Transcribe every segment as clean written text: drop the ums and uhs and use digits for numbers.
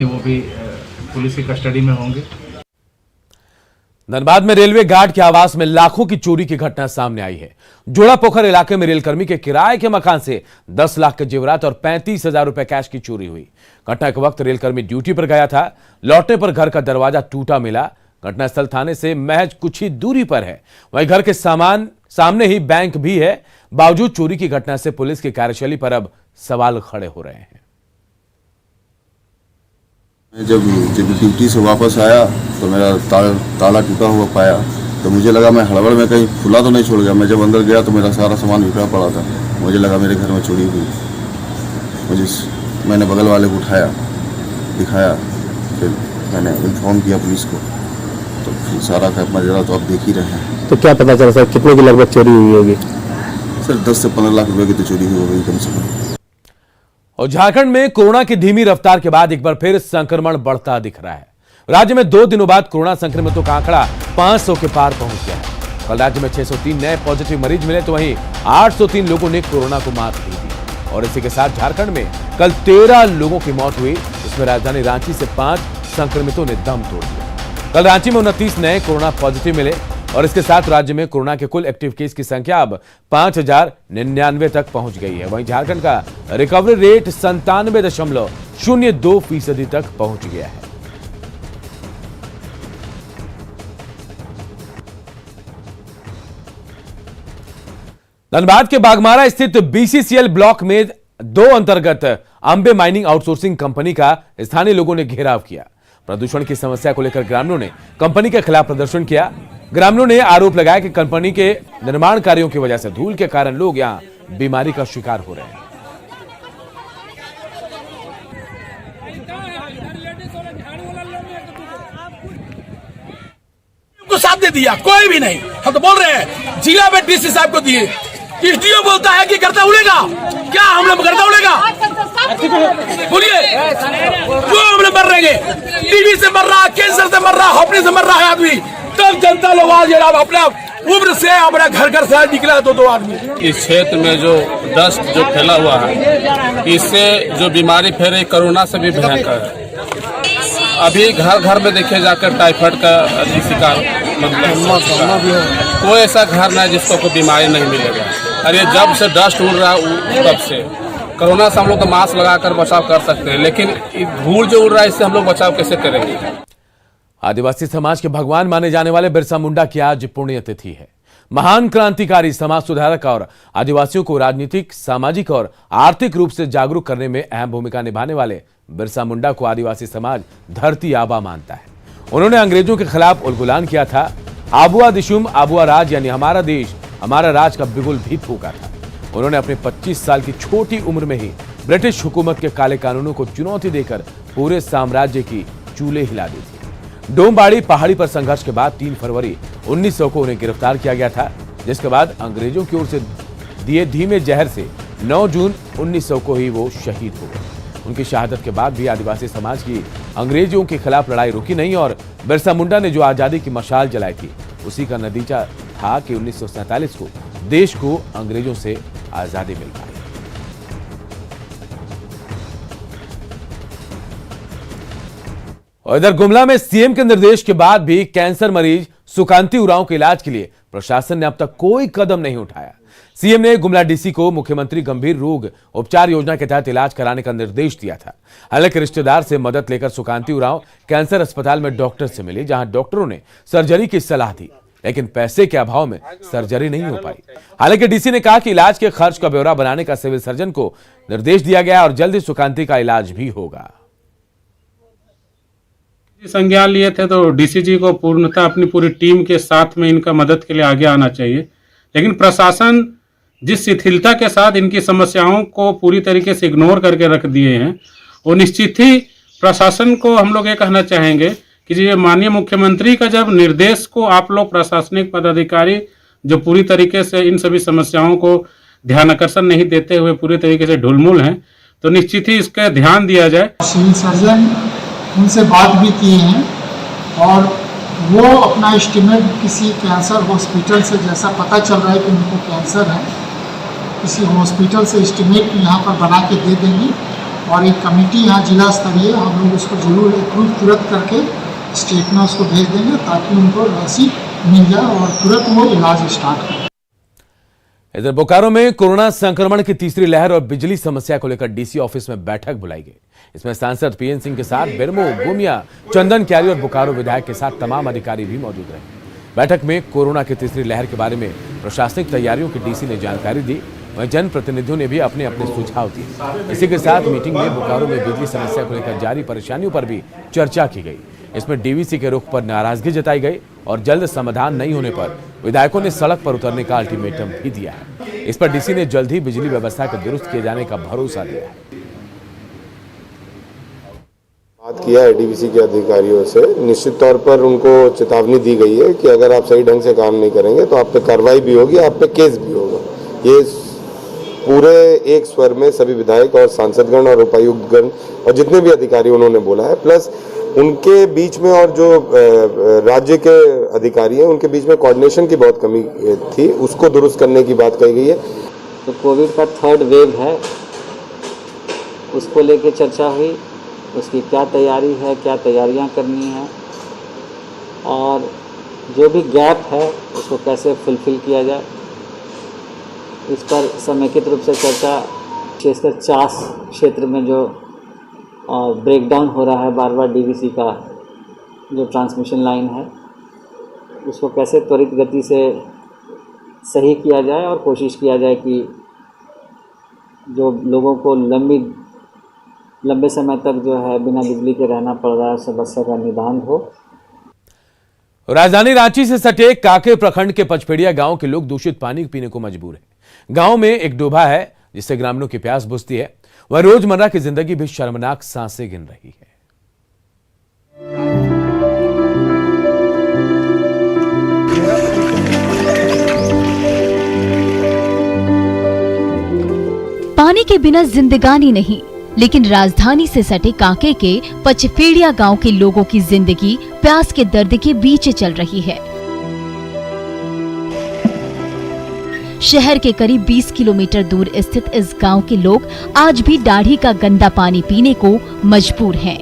वो भी पुलिस की कस्टडी में होंगे। धनबाद में रेलवे गार्ड के आवास में लाखों की चोरी की घटना सामने आई है। जोड़ापोखर इलाके में रेलकर्मी के किराए के मकान से 10 लाख के जेवरात और 35,000 रुपए कैश की चोरी हुई। घटना के वक्त रेलकर्मी ड्यूटी पर गया था। लौटने पर घर का दरवाजा टूटा मिला। घटनास्थल थाने से महज कुछ ही दूरी पर है। वहीं घर के सामने ही बैंक भी है। बावजूद चोरी की घटना से पुलिस की कार्यशैली पर अब सवाल खड़े हो रहे हैं। जब ड्यूटी से वापस आया तो मेरा ताला टूटा हुआ पाया, तो मुझे लगा मैं हड़बड़ में कहीं खुला तो नहीं छोड़ गया। मैं जब अंदर गया तो मेरा सारा सामान बिखरा पड़ा था। मुझे लगा मेरे घर में चोरी हुई। मैंने बगल वाले को उठाया, दिखाया, फिर मैंने इन्फॉर्म किया पुलिस को, तो फिर सारा का मजरा तो आप देख ही रहे हैं। तो क्या पता चला सर, कितने की लगभग चोरी हुई होगी? सर 10 से 15 लाख रुपए की तो चोरी हुई होगी कम से कम। और झारखंड में कोरोना की धीमी रफ्तार के बाद एक बार फिर संक्रमण बढ़ता दिख रहा है। राज्य में 2 दिनों बाद कोरोना संक्रमितों का आंकड़ा 500 के पार पहुंच गया है। कल राज्य में 603 नए पॉजिटिव मरीज मिले तो वहीं 803 लोगों ने कोरोना को मात दे दी। और इसी के साथ झारखंड में कल 13 लोगों की मौत हुई। इसमें राजधानी रांची से 5 संक्रमितों ने दम तोड़ दिया। कल रांची में 29 नए कोरोना पॉजिटिव मिले और इसके साथ राज्य में कोरोना के कुल एक्टिव केस की संख्या अब 5099 तक पहुंच गई है। वहीं झारखंड का रिकवरी रेट 97.02% तक पहुंच गया है। धनबाद के बागमारा स्थित बीसीसीएल ब्लॉक में 2 अंतर्गत अंबे माइनिंग आउटसोर्सिंग कंपनी का स्थानीय लोगों ने घेराव किया। प्रदूषण की समस्या को लेकर ग्रामीणों ने कंपनी के खिलाफ प्रदर्शन किया। ग्रामीणों ने आरोप लगाया कि कंपनी के निर्माण कार्यों की वजह से धूल के कारण लोग यहां बीमारी का शिकार हो रहे हैं। को साथ दे दिया, कोई भी नहीं। हम तो बोल रहे हैं जिला में डीसी साहब को दिए। डीओ बोलता है कि गर्दा उड़ेगा, क्या हम लोग गर्दा उड़ेगा? बोलिए, क्यों हम लोग मर रहे हैं? टीबी से मर रहा, कैंसर से मर रहा, हॉपनी से मर रहा है आदमी। तब जनता लोग आज अपना उम्र से अपना घर से निकला 2 आदमी। इस क्षेत्र में जो डस्ट जो फैला हुआ है, इससे जो बीमारी फैल रही कोरोना से भी भयंकर है। अभी घर घर में देखे जाकर टाइफाइड का शिकार कोई ऐसा घर नहीं जिसको कोई बीमारी नहीं मिलेगा। अरे जब से डस्ट उड़ रहा है तब से कोरोना से हम लोग तो मास्क लगाकर बचाव कर सकते हैं, लेकिन धूल जो उड़ रहा है इससे हम लोग बचाव कैसे करेंगे? आदिवासी समाज के भगवान माने जाने वाले बिरसा मुंडा की आज पुण्यतिथि है। महान क्रांतिकारी, समाज सुधारक और आदिवासियों को राजनीतिक, सामाजिक और आर्थिक रूप से जागरूक करने में अहम भूमिका निभाने वाले बिरसा मुंडा को आदिवासी समाज धरती आबा मानता है। उन्होंने अंग्रेजों के खिलाफ उलगुलान किया था। आबुआ दिशुम आबुआ राज यानी हमारा देश हमारा राज का बिगुल भी फूका था। उन्होंने अपने 25 साल की छोटी उम्र में ही ब्रिटिश हुकूमत के काले कानूनों को चुनौती देकर पूरे साम्राज्य की चूल्हे हिला दी थी। डोमबाड़ी पहाड़ी पर संघर्ष के बाद 3 फरवरी 1900 को उन्हें गिरफ्तार किया गया था, जिसके बाद अंग्रेजों की ओर से दिए धीमे जहर से 9 जून 1900 को ही वो शहीद हो गए। उनकी शहादत के बाद भी आदिवासी समाज की अंग्रेजों के खिलाफ लड़ाई रुकी नहीं और बिरसा मुंडा ने जो आजादी की मशाल जलाई थी उसी का नतीजा था कि 1947 को देश को अंग्रेजों से आजादी मिल पाई। और इधर गुमला में सीएम के निर्देश के बाद भी कैंसर मरीज सुकांति उरांव के इलाज के लिए प्रशासन ने अब तक कोई कदम नहीं उठाया। सीएम ने गुमला डीसी को मुख्यमंत्री गंभीर रोग उपचार योजना के तहत इलाज कराने का निर्देश दिया था। हालांकि रिश्तेदार से मदद लेकर सुकांति उरांव कैंसर अस्पताल में डॉक्टर से मिले, जहां डॉक्टरों ने सर्जरी की सलाह दी, लेकिन पैसे के अभाव में सर्जरी नहीं हो पाई। हालांकि डीसी ने कहा कि इलाज के खर्च का ब्यौरा बनाने का सिविल सर्जन को निर्देश दिया गया और जल्द ही सुकांति का इलाज भी होगा। संज्ञान लिए थे तो डीसी जी को पूर्णतः अपनी पूरी टीम के साथ में इनका मदद के लिए आगे आना चाहिए, लेकिन प्रशासन जिस शिथिलता के साथ इनकी समस्याओं को पूरी तरीके से इग्नोर करके रख दिए हैं, वो निश्चित ही प्रशासन को हम लोग ये कहना चाहेंगे कि ये माननीय मुख्यमंत्री का जब निर्देश को आप लोग प्रशासनिक पदाधिकारी जो पूरी तरीके से इन सभी समस्याओं को ध्यान आकर्षण नहीं देते हुए पूरी तरीके से ढुलमुल हैं, तो निश्चित ही इसका ध्यान दिया जाए। सिविल सर्जन उनसे बात भी किए हैं और वो अपना एस्टिमेट किसी कैंसर हॉस्पिटल से, जैसा पता चल रहा है कि उनको कैंसर है, किसी हॉस्पिटल से एस्टिमेट यहाँ पर बना के दे देंगे और एक कमेटी यहाँ जिला स्तरीय हम लोग उसको जरूर अप्रूव तुरंत करके स्टेट में उसको भेज देंगे ताकि उनको राशि मिल जाए और तुरंत वो इलाज स्टार्ट करें। इधर बोकारो में कोरोना संक्रमण की तीसरी लहर और बिजली समस्या को लेकर डीसी ऑफिस में बैठक बुलाई गई। इसमें सांसद पीएन सिंह के साथ बेरमो, गोमिया, चंदन क्यारी और बोकारो विधायक के साथ तमाम अधिकारी भी मौजूद रहे। बैठक में कोरोना की तीसरी लहर के बारे में प्रशासनिक तैयारियों की डीसी ने जानकारी दी। वहीं जनप्रतिनिधियों ने भी अपने अपने सुझाव दिए। इसी के साथ मीटिंग में बोकारो में बिजली समस्या को लेकर जारी परेशानियों पर भी चर्चा की गई। इसमें डीवीसी के रुख पर नाराजगी जताई गई और जल्द समाधान नहीं होने पर विधायकों ने सड़क पर उतरने का अल्टीमेटम भी दिया है। इस पर डीसी ने जल्द ही बिजली व्यवस्था के दुरुस्त किए जाने का भरोसा दिया है। बात किया है डीवीसी के अधिकारियों से, निश्चित तौर पर उनको चेतावनी दी गई है कि अगर आप सही ढंग से काम नहीं करेंगे तो आप पे कार्रवाई भी होगी, आप पे केस भी होगा। ये पूरे एक स्वर में सभी विधायक और सांसदगण और उपायुक्तगण और जितने भी अधिकारी उन्होंने बोला है, प्लस उनके बीच में और जो राज्य के अधिकारी हैं उनके बीच में कोऑर्डिनेशन की बहुत कमी थी, उसको दुरुस्त करने की बात कही गई है। तो कोविड का थर्ड वेव है, उसको लेके चर्चा हुई, उसकी क्या तैयारी है, क्या तैयारियां करनी है और जो भी गैप है उसको कैसे फुलफिल किया जाए, इस पर समेकित रूप से चर्चा। विशेषकर चास क्षेत्र में जो ब्रेकडाउन हो रहा है बार बार डीवीसी का जो ट्रांसमिशन लाइन है, उसको कैसे त्वरित गति से सही किया जाए और कोशिश किया जाए कि जो लोगों को लंबे समय तक जो है बिना बिजली के रहना पड़ रहा है, समस्या का निदान हो। राजधानी रांची से सटे काके प्रखंड के पचपेड़िया गांव के लोग दूषित पानी पीने को मजबूर हैं। गांव में एक डोभा है जिससे ग्रामीणों की प्यास बुझती है। वह रोजमर्रा की जिंदगी भी शर्मनाक सांसें गिन रही है। पानी के बिना जिंदगानी नहीं, लेकिन राजधानी से सटे काके के पचपेड़िया गांव के लोगों की जिंदगी प्यास के दर्द के बीच चल रही है। शहर के करीब 20 किलोमीटर दूर स्थित इस गांव के लोग आज भी दाढ़ी का गंदा पानी पीने को मजबूर हैं।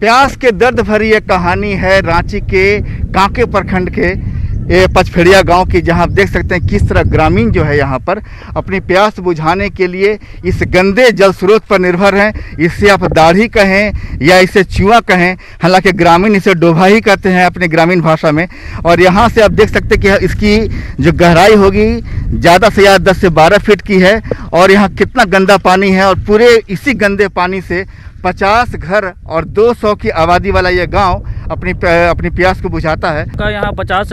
प्यास के दर्द भरी एक कहानी है रांची के काके प्रखंड के ये पचपेड़िया गांव की, जहां आप देख सकते हैं किस तरह ग्रामीण जो है यहाँ पर अपनी प्यास बुझाने के लिए इस गंदे जल स्रोत पर निर्भर हैं। इसे आप दाढ़ी कहें या इसे चुआ कहें, हालांकि ग्रामीण इसे डोभा ही कहते हैं अपनी ग्रामीण भाषा में। और यहाँ से आप देख सकते हैं कि इसकी जो गहराई होगी ज़्यादा से ज़्यादा 10 से 12 फीट की है और यहाँ कितना गंदा पानी है। और पूरे इसी गंदे पानी से 50 घर और 200 की आबादी वाला ये गांव अपनी प्यास को बुझाता है। का यहाँ 50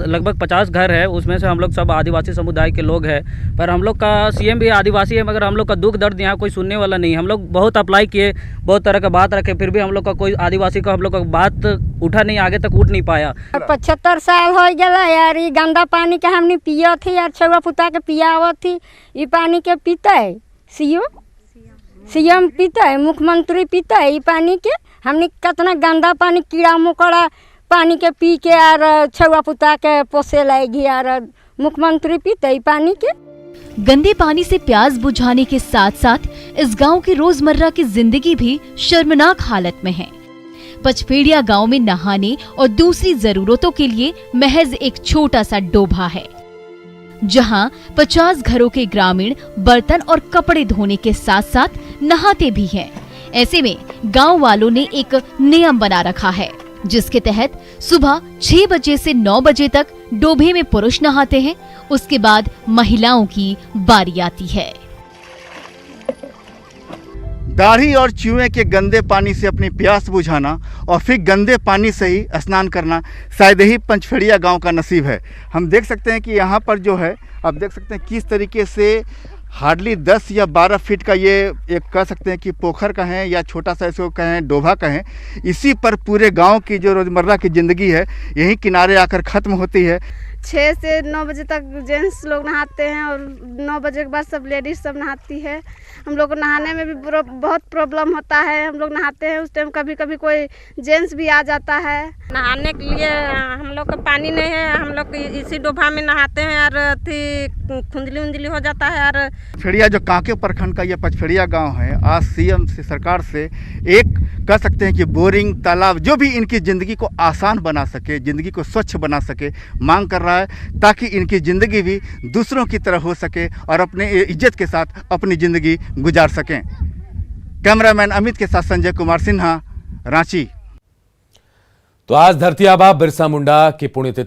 लगभग 50 घर है, उसमें से हम लोग सब आदिवासी समुदाय के लोग हैं। पर हम लोग का सीएम भी आदिवासी है, मगर हम लोग का दुख दर्द यहाँ कोई सुनने वाला नहीं। हम लोग बहुत अप्लाई किए, बहुत तरह का बात रखे, फिर भी हम लोग का कोई आदिवासी का हम लोग का बात उठा नहीं, आगे तक उठ नहीं पाया। 75 साल हो गया यार, ये गंदा पानी के हमने पिया थी यार, छुआ पुता के पिया थी। ये पानी के पीता है सीएम पीता है, मुख्यमंत्री पीता है। ये पानी के हमने कितना गंदा पानी कीड़ा मकोड़ा पानी के पी के यार छुआ पुता के पोसे लाएगी यार, मुख्यमंत्री पीते ही पानी के। गंदे पानी से प्यास बुझाने के साथ साथ इस गांव की रोजमर्रा की जिंदगी भी शर्मनाक हालत में है। पचपेड़िया गांव में नहाने और दूसरी जरूरतों के लिए महज एक छोटा सा डोभा है, जहां 50 घरों के ग्रामीण बर्तन और कपड़े धोने के साथ साथ नहाते भी हैं। ऐसे में गांव वालों ने एक नियम बना रखा है, जिसके तहत सुबह 6 बजे से 9 बजे तक डोभे में पुरुष नहाते हैं, उसके बाद महिलाओं की बारी आती है। दाढ़ी और चूहे के गंदे पानी से अपनी प्यास बुझाना और फिर गंदे पानी से ही स्नान करना शायद ही पचपेड़िया गांव का नसीब है। हम देख सकते हैं कि यहाँ पर जो है आप देख सकते हैं किस तरीके से हार्डली 10 या 12 फीट का ये एक कह सकते हैं कि पोखर कहें या छोटा सा इसको कहें डोभा कहें, इसी पर पूरे गांव की जो रोज़मर्रा की ज़िंदगी है यही किनारे आकर ख़त्म होती है। 6 से 9 बजे तक जेंट्स लोग नहाते हैं और 9 बजे के बाद सब लेडीज सब नहाती है। हम लोग को नहाने में भी बहुत प्रॉब्लम होता है। हम लोग नहाते हैं उस टाइम कभी कभी कोई जेंट्स भी आ जाता है। नहाने के लिए हम लोग का पानी नहीं है, हम लोग इसी डोभा में नहाते हैं और खुंदली उंदली हो जाता है। और पचफेड़िया जो कांके प्रखंड का ये पचफेड़िया गांव है, आज सीएम से सरकार से एक कह सकते हैं कि बोरिंग तालाब जो भी इनकी ज़िंदगी को आसान बना सके, ज़िंदगी को स्वच्छ बना सके, मांग कर रहा है ताकि इनकी ज़िंदगी भी दूसरों की तरह हो सके और अपने इज्जत के साथ अपनी ज़िंदगी गुजार सकें। कैमरामैन अमित के साथ संजय कुमार सिन्हा, रांची। तो आज धरती आबा बिरसा मुंडा की पुण्यतिथि